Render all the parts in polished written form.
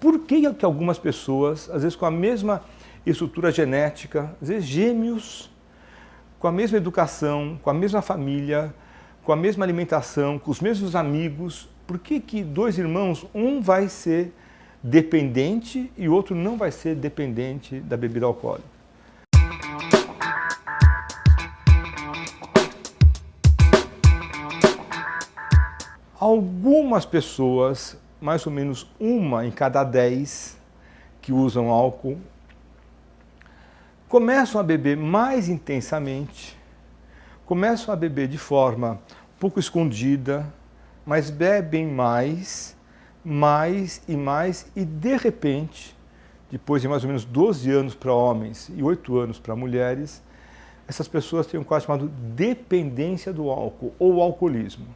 por que que algumas pessoas, às vezes com a mesma estrutura genética, às vezes gêmeos, com a mesma educação, com a mesma família, com a mesma alimentação, com os mesmos amigos, por que que dois irmãos, um vai ser dependente e o outro não vai ser dependente da bebida alcoólica? Algumas pessoas, mais ou menos 1 em cada 10 que usam álcool, começam a beber mais intensamente, começam a beber de forma um pouco escondida, mas bebem mais e de repente, depois de mais ou menos 12 anos para homens e 8 anos para mulheres, essas pessoas têm um quadro chamado dependência do álcool ou alcoolismo.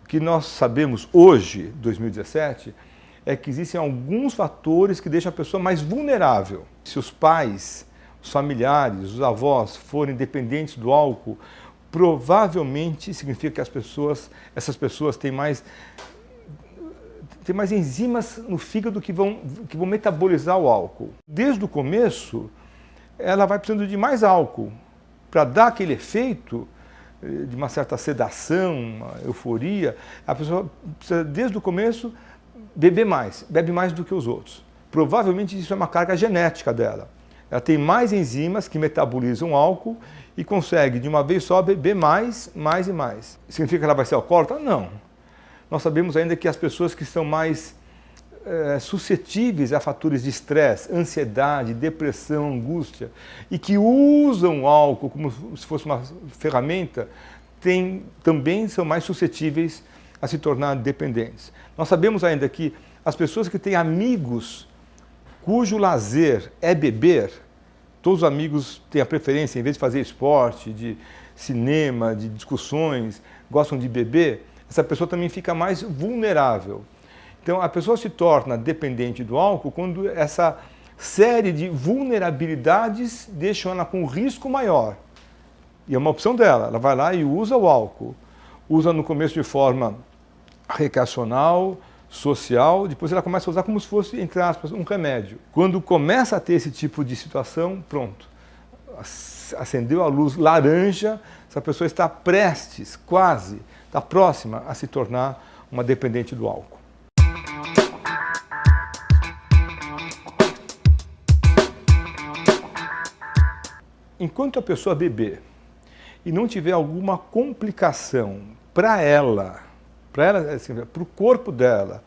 O que nós sabemos hoje, 2017, é que existem alguns fatores que deixam a pessoa mais vulnerável. Se os pais, os familiares, os avós forem dependentes do álcool, provavelmente significa que essas pessoas têm mais enzimas no fígado que vão metabolizar o álcool. Desde o começo, ela vai precisando de mais álcool para dar aquele efeito de uma certa sedação, uma euforia. A pessoa precisa, desde o começo, bebe mais do que os outros. Provavelmente isso é uma carga genética dela. Ela tem mais enzimas que metabolizam álcool e consegue, de uma vez só, beber mais e mais. Significa que ela vai ser alcoólatra? Não. Nós sabemos ainda que as pessoas que são mais suscetíveis a fatores de estresse, ansiedade, depressão, angústia, e que usam o álcool como se fosse uma ferramenta, também são mais suscetíveis a se tornar dependentes. Nós sabemos ainda que as pessoas que têm amigos cujo lazer é beber, todos os amigos têm a preferência, em vez de fazer esporte, de cinema, de discussões, gostam de beber, essa pessoa também fica mais vulnerável. Então, a pessoa se torna dependente do álcool quando essa série de vulnerabilidades deixam ela com um risco maior. E é uma opção dela, ela vai lá e usa o álcool. Usa no começo de forma recreacional, social, depois ela começa a usar como se fosse, entre aspas, um remédio. Quando começa a ter esse tipo de situação, pronto, acendeu a luz laranja, essa pessoa está prestes, quase, está próxima a se tornar uma dependente do álcool. Enquanto a pessoa beber e não tiver alguma complicação para ela, assim, para o corpo dela,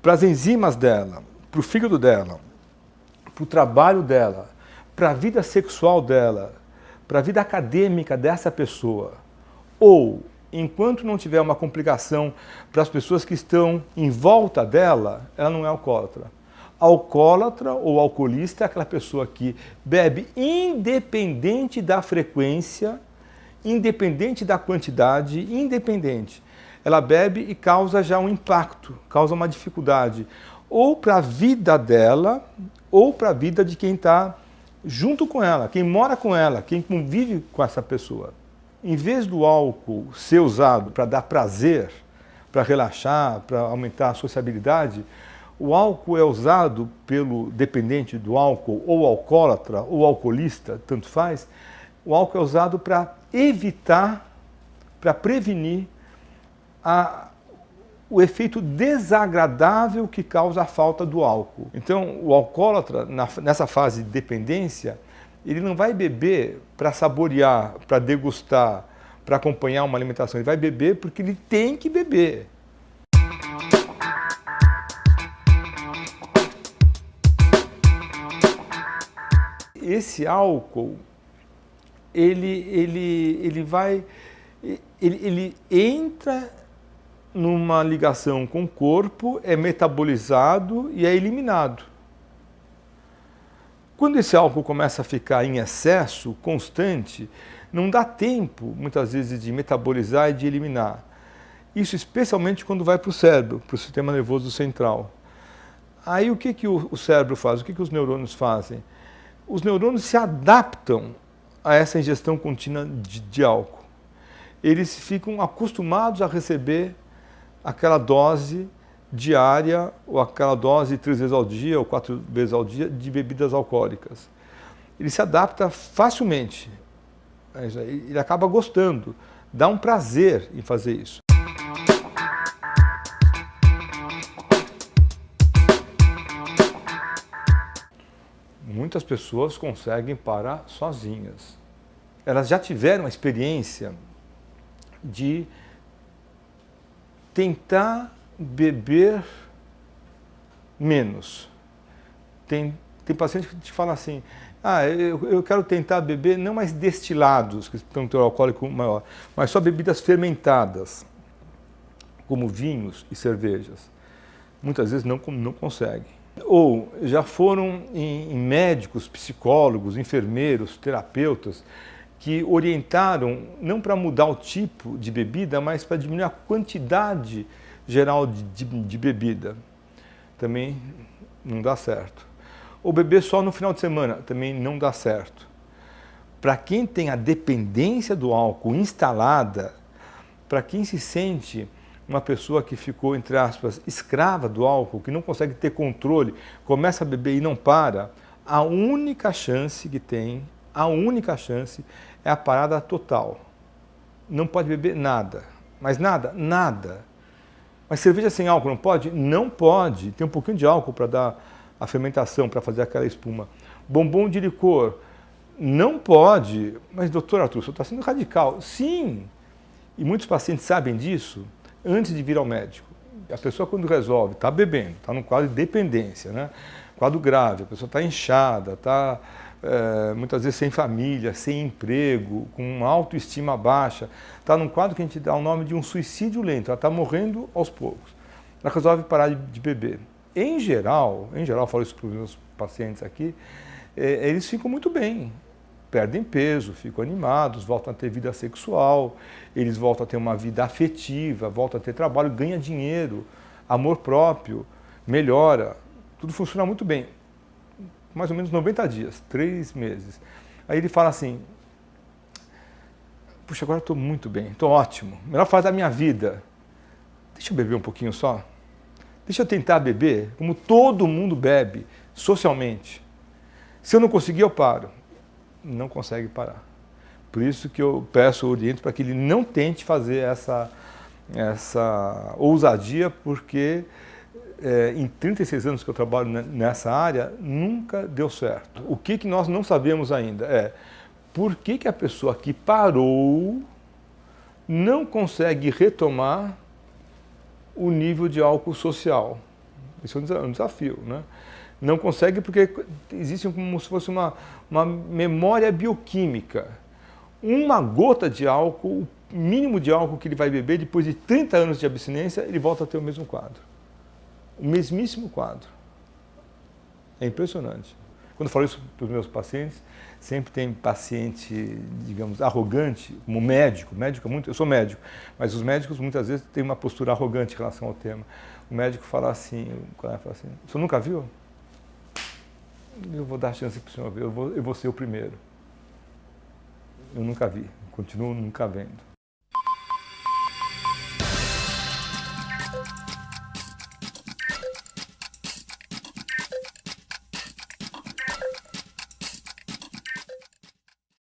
para as enzimas dela, para o fígado dela, para o trabalho dela, para a vida sexual dela, para a vida acadêmica dessa pessoa, ou enquanto não tiver uma complicação para as pessoas que estão em volta dela, ela não é alcoólatra. Alcoólatra ou alcoolista é aquela pessoa que bebe independente da frequência, independente da quantidade, independente. Ela bebe e causa já um impacto, causa uma dificuldade, ou para a vida dela, ou para a vida de quem está junto com ela, quem mora com ela, quem convive com essa pessoa. Em vez do álcool ser usado para dar prazer, para relaxar, para aumentar a sociabilidade, o álcool é usado pelo dependente do álcool, ou alcoólatra, ou alcoolista, tanto faz. O álcool é usado para evitar, para prevenir o efeito desagradável que causa a falta do álcool. Então, o alcoólatra, nessa fase de dependência, ele não vai beber para saborear, para degustar, para acompanhar uma alimentação. Ele vai beber porque ele tem que beber. Esse álcool, ele entra numa ligação com o corpo, é metabolizado e é eliminado. Quando esse álcool começa a ficar em excesso, constante, não dá tempo, muitas vezes, de metabolizar e de eliminar. Isso especialmente quando vai para o cérebro, para o sistema nervoso central. Aí o que o cérebro faz? O que os neurônios fazem? Os neurônios se adaptam a essa ingestão contínua de álcool. Eles ficam acostumados a receber aquela dose diária ou aquela dose 3 vezes ao dia ou 4 vezes ao dia de bebidas alcoólicas. Ele se adapta facilmente. Ele acaba gostando, dá um prazer em fazer isso. Muitas pessoas conseguem parar sozinhas. Elas já tiveram a experiência de tentar beber menos. Tem paciente que te fala assim, eu quero tentar beber não mais destilados, que tem um teor alcoólico maior, mas só bebidas fermentadas, como vinhos e cervejas. Muitas vezes não conseguem. Ou já foram em médicos, psicólogos, enfermeiros, terapeutas, que orientaram não para mudar o tipo de bebida, mas para diminuir a quantidade geral de bebida. Também não dá certo. Ou beber só no final de semana, também não dá certo. Para quem tem a dependência do álcool instalada, para quem se sente uma pessoa que ficou, entre aspas, escrava do álcool, que não consegue ter controle, começa a beber e não para, a única chance que tem, a única chance é a parada total. Não pode beber nada. Mas nada? Nada. Mas cerveja sem álcool não pode? Não pode. Tem um pouquinho de álcool para dar a fermentação, para fazer aquela espuma. Bombom de licor? Não pode. Mas, doutor Arthur, você está sendo radical. Sim. E muitos pacientes sabem disso antes de vir ao médico. A pessoa, quando resolve, está bebendo, está num quadro de dependência, né? Quadro grave, a pessoa está inchada, está muitas vezes sem família, sem emprego, com uma autoestima baixa, está num quadro que a gente dá o nome de um suicídio lento, ela está morrendo aos poucos. Ela resolve parar de beber. Em geral, eu falo isso para os meus pacientes aqui, eles ficam muito bem. Perdem peso, ficam animados, voltam a ter vida sexual, eles voltam a ter uma vida afetiva, voltam a ter trabalho, ganham dinheiro, amor próprio, melhora, tudo funciona muito bem. Mais ou menos 90 dias, 3 meses. Aí ele fala assim, puxa, agora estou muito bem, estou ótimo, melhor fase da minha vida. Deixa eu beber um pouquinho só. Deixa eu tentar beber, como todo mundo bebe, socialmente. Se eu não conseguir, eu paro. Não consegue parar. Por isso que eu peço, oriento para que ele não tente fazer essa ousadia, porque em 36 anos que eu trabalho nessa área, nunca deu certo. O que nós não sabemos ainda é por que a pessoa que parou não consegue retomar o nível de álcool social. Isso é um desafio, né? Não consegue porque existe como se fosse uma memória bioquímica. Uma gota de álcool, o mínimo de álcool que ele vai beber, depois de 30 anos de abstinência, ele volta a ter o mesmo quadro. O mesmíssimo quadro. É impressionante. Quando eu falo isso para os meus pacientes, sempre tem paciente, digamos, arrogante, como médico. Eu sou médico, mas os médicos muitas vezes têm uma postura arrogante em relação ao tema. O médico fala assim, o senhor nunca viu? Eu vou dar chance para o senhor ver, eu vou ser o primeiro. Eu nunca vi, continuo nunca vendo.